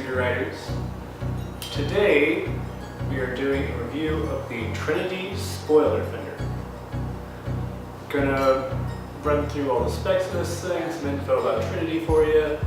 Scooter Riders. Today we are doing a review of the TRYNYTY spoiler fender. Gonna run through all the specs of this thing, some info about TRYNYTY for you,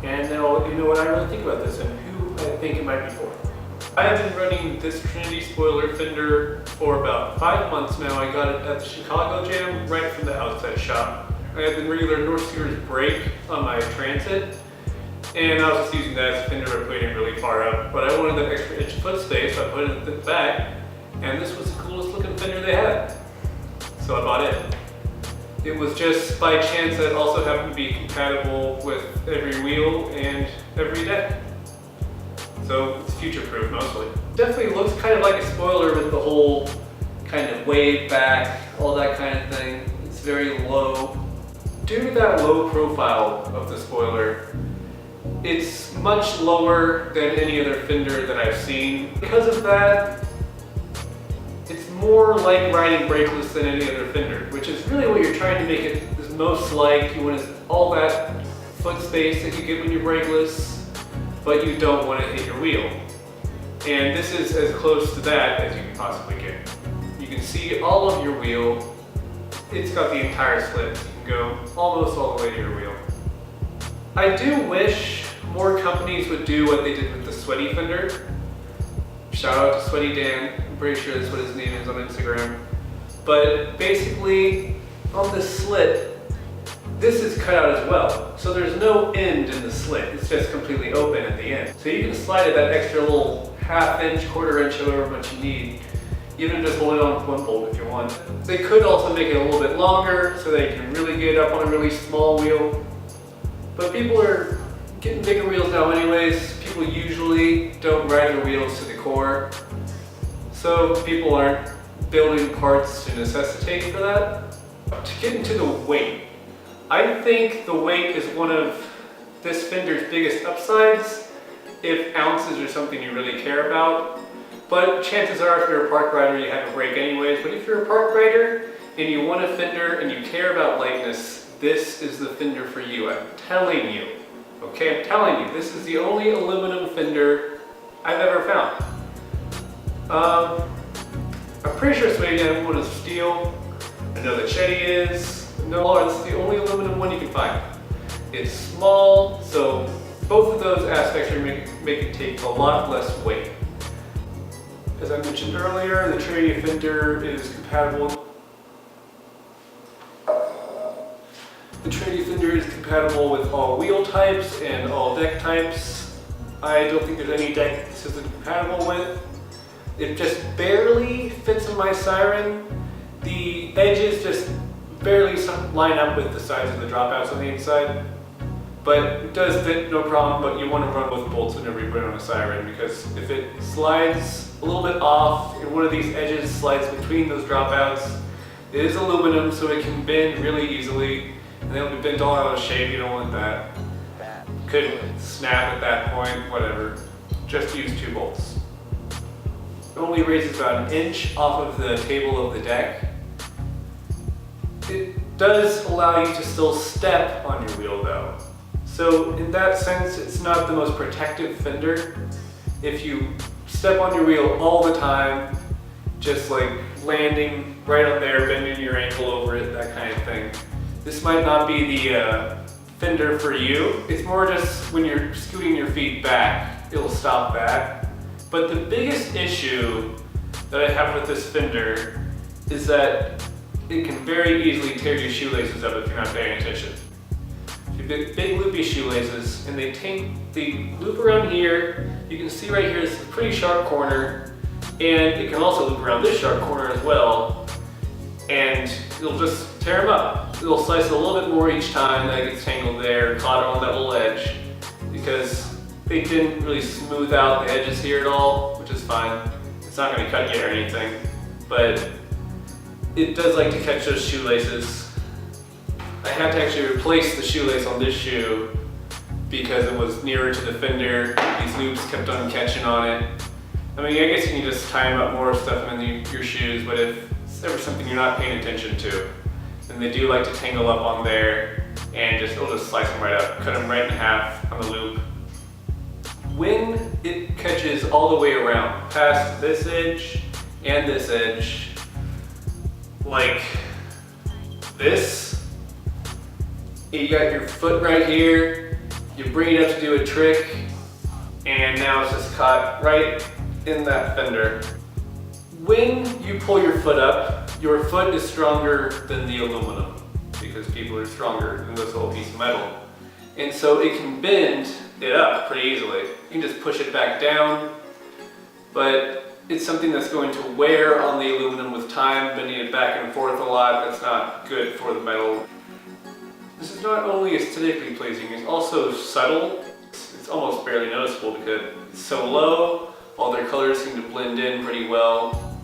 and then I'll let you know what I really think about this and who I think it might be for. I have been running this TRYNYTY spoiler fender for about 5 months now. I got it at the Chicago Jam right from the outside shop. I had the regular North Series brake on my Transit, and I was just using that as a fender by putting it really far up. But I wanted that extra inch foot space, so I put it at the back, and this was the coolest looking fender they had. So I bought it. It was just by chance that it also happened to be compatible with every wheel and every deck. So it's future-proof mostly. Definitely looks kind of like a spoiler with the whole kind of wave back, all that kind of thing. It's very low. Due to that low profile of the spoiler, it's much lower than any other fender that I've seen. Because of that, it's more like riding brakeless than any other fender, which is really what you're trying to make it is most like. You want all that foot space that you get when you're brakeless, but you don't want to hit your wheel. And this is as close to that as you can possibly get. You can see all of your wheel. It's got the entire slit. You can go almost all the way to your wheel. I do wish more companies would do what they did with the Sweaty fender. Shout out to Sweaty Dan. I'm pretty sure that's what his name is on Instagram. But basically, on the slit, this is cut out as well. So there's no end in the slit. It's just completely open at the end. So you can slide it that extra little ½ inch, ¼ inch, however much you need. Even just hold it on with one bolt if you want. They could also make it a little bit longer so they can really get up on a really small wheel. But people are getting bigger wheels now anyways. People usually don't ride their wheels to the core. So people aren't building parts to necessitate for that. To get into the weight, I think the weight is one of this fender's biggest upsides if ounces are something you really care about. But chances are if you're a park rider, you have a brake anyways. But if you're a park rider and you want a fender and you care about lightness, this is the fender for you. I'm telling you. Okay, I'm telling you, this is the only aluminum fender I've ever found. I'm pretty sure Sweaty Dan one is steel. I know that Chetty is. No, it's the only aluminum one you can find. It's small, so both of those aspects are make it take a lot less weight. As I mentioned earlier, the TRYNYTY fender is compatible. The TRYNYTY fender is compatible with all wheel types and all deck types. I don't think there's any deck this isn't compatible with. It just barely fits in my Siren. The edges just barely line up with the sides of the dropouts on the inside. But it does fit no problem, but you want to run both bolts whenever you put it on a Siren, because if it slides a little bit off and one of these edges slides between those dropouts, it is aluminum so it can bend really easily, and it'll be bent all out of shape. You don't want that. Could snap at that point, whatever. Just use 2 bolts. It only raises about 1 inch off of the table of the deck. It does allow you to still step on your wheel though. So in that sense, it's not the most protective fender. If you step on your wheel all the time, just like landing right on there, bending your ankle over it, that kind of thing, this might not be the fender for you. It's more just when you're scooting your feet back, it'll stop that. But the biggest issue that I have with this fender is that it can very easily tear your shoelaces up if you're not paying attention. Big loopy shoelaces, and they loop around here. You can see right here, this is a pretty sharp corner, and it can also loop around this sharp corner as well, and it'll just tear them up. It'll slice it a little bit more each time that it gets tangled there, caught on that little edge, because they didn't really smooth out the edges here at all, which is fine. It's not going to cut you or anything, but it does like to catch those shoelaces. I had to actually replace the shoelace on this shoe because it was nearer to the fender. These loops kept on catching on it. I mean, I guess you can just tie them up more, stuff them in your shoes, but if it's ever something you're not paying attention to, then they do like to tangle up on there and it'll just slice them right up, cut them right in half on the loop. when it catches all the way around, past this edge and this edge, like this, you got your foot right here, you bring it up to do a trick, and now it's just caught right in that fender. When you pull your foot up, your foot is stronger than the aluminum because people are stronger than this little piece of metal. And so it can bend it up pretty easily. You can just push it back down, but it's something that's going to wear on the aluminum with time, bending it back and forth a lot. That's not good for the metal. This is not only aesthetically pleasing, it's also subtle. It's almost barely noticeable because it's so low, all their colors seem to blend in pretty well,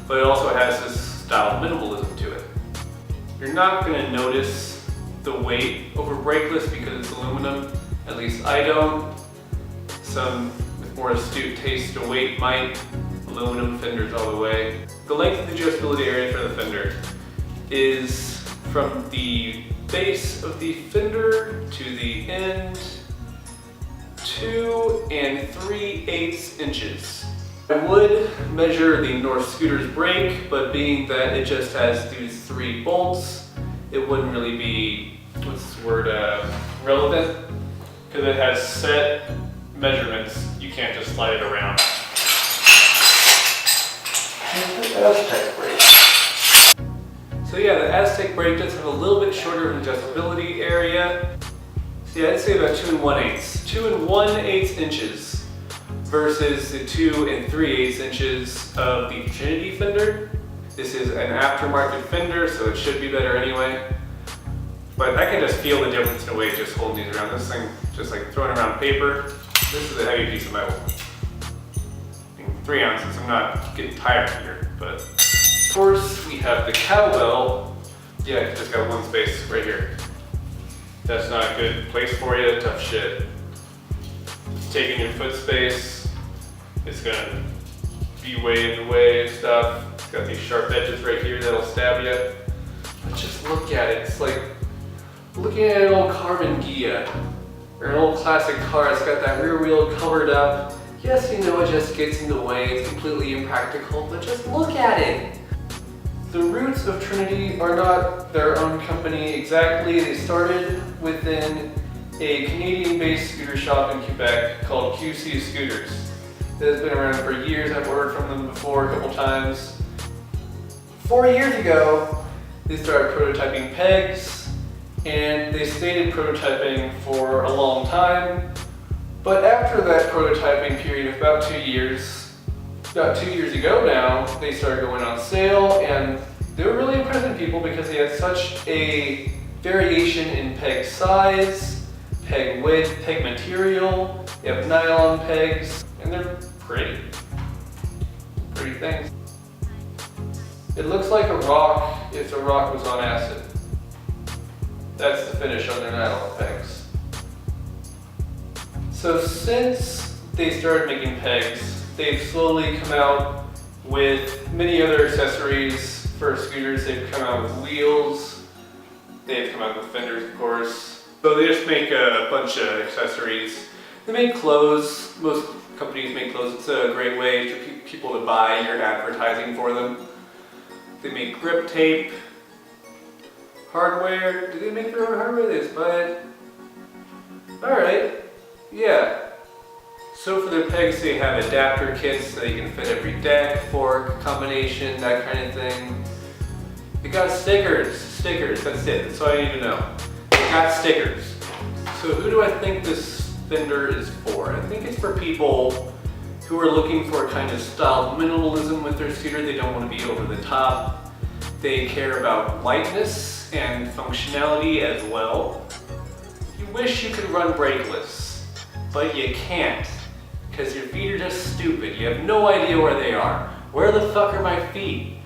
but it also has this style of minimalism to it. You're not going to notice the weight over brakeless because it's aluminum, at least I don't. Some with more astute taste to weight might. Aluminum fenders all the way. The length of the adjustability area for the fender is from the base of the fender to the end, 2 3/8 inches. I would measure the North Scooter's brake, but being that it just has these 3 bolts, it wouldn't really be, what's the word, relevant, because it has set measurements. You can't just slide it around. Aztec brake. So yeah, the Aztec brake does have a little bit shorter adjustability area. So yeah, I'd say about 2 1/8. 2 1/8 inches versus the 2 3/8 inches of the Trinity fender. This is an aftermarket fender, so it should be better anyway. But I can just feel the difference in a way just holding these around. This thing, just like throwing around paper. This is a heavy piece of metal. 3 ounces, I'm not getting tired here, but. Of course, we have the cowbell. Yeah, it just got one space right here. That's not a good place for you, tough shit. It's taking your foot space. It's gonna be way in the way and stuff. It's got these sharp edges right here that'll stab you. But just look at it, it's like looking at an old carbon Ghia or an old classic car. It's got that rear wheel covered up. Yes, you know, it just gets in the way, it's completely impractical, but just look at it. The roots of Trinity are not their own company exactly. They started within a Canadian-based scooter shop in Quebec called QC Scooters. That has been around for years. I've ordered from them before a couple times. 4 years ago, they started prototyping pegs, and they stayed prototyping for a long time. But after that prototyping period of about 2 years, about 2 years ago now, they started going on sale, and they were really impressing people because they had such a variation in peg size, peg width, peg material. They have nylon pegs, and they're pretty things. It looks like a rock if the rock was on acid. That's the finish on their nylon pegs. So since they started making pegs, they've slowly come out with many other accessories for scooters. They've come out with wheels, they've come out with fenders, of course. So they just make a bunch of accessories. They make clothes. Most companies make clothes. It's a great way for people to buy your advertising for them. They make grip tape, hardware. Do they make their own hardware? They just buy it. Alright, yeah. So for their pegs, they have adapter kits so they can fit every deck, fork, combination, that kind of thing. They got stickers, that's it, that's all I need to know. They got stickers. So who do I think this fender is for? I think it's for people who are looking for a kind of style minimalism with their scooter. They don't want to be over the top. They care about lightness and functionality as well. You wish you could run brakeless, but you can't. Because your feet are just stupid. You have no idea where they are. Where the fuck are my feet?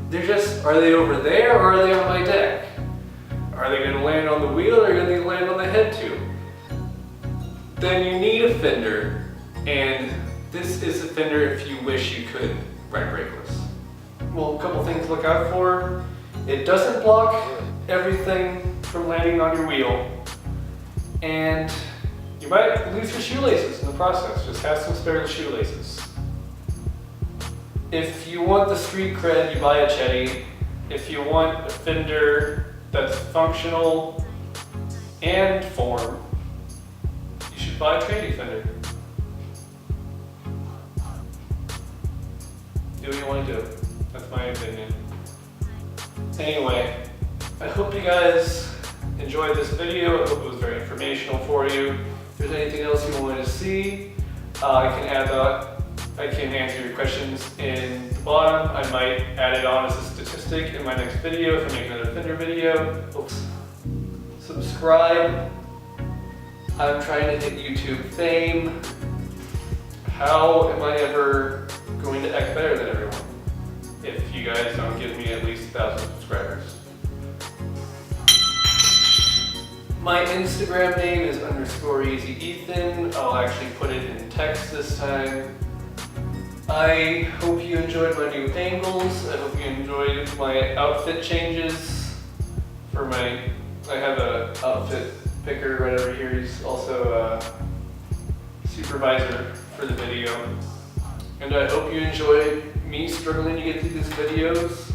They're just, are they over there or are they on my deck? Are they gonna land on the wheel or are they gonna land on the head tube? Then you need a fender, and this is a fender if you wish you could ride brakeless. Well, a couple things to look out for. It doesn't block everything from landing on your wheel, and You might lose your shoelaces in the process. Just have some spare shoelaces. If you want the street cred, you buy a Chetty. If you want a fender that's functional and form, you should buy a TRYNYTY fender. Do what you want to do. That's my opinion. Anyway, I hope you guys enjoyed this video. I hope it was very informational for you. If there's anything else you wanted to see, I can add that. I can answer your questions in the bottom. I might add it on as a statistic in my next video if I make another fender video. Oops. Subscribe. I'm trying to hit YouTube fame. How am I ever going to act better than everyone if you guys don't give me at least 1,000 subscribers? My Instagram name is _EasyEthan. I'll actually put it in text this time. I hope you enjoyed my new angles. I hope you enjoyed my outfit changes for my, I have a outfit picker right over here. He's also a supervisor for the video. And I hope you enjoyed me struggling to get through these videos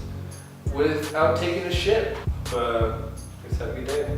without taking a shit. Guys, have a good day.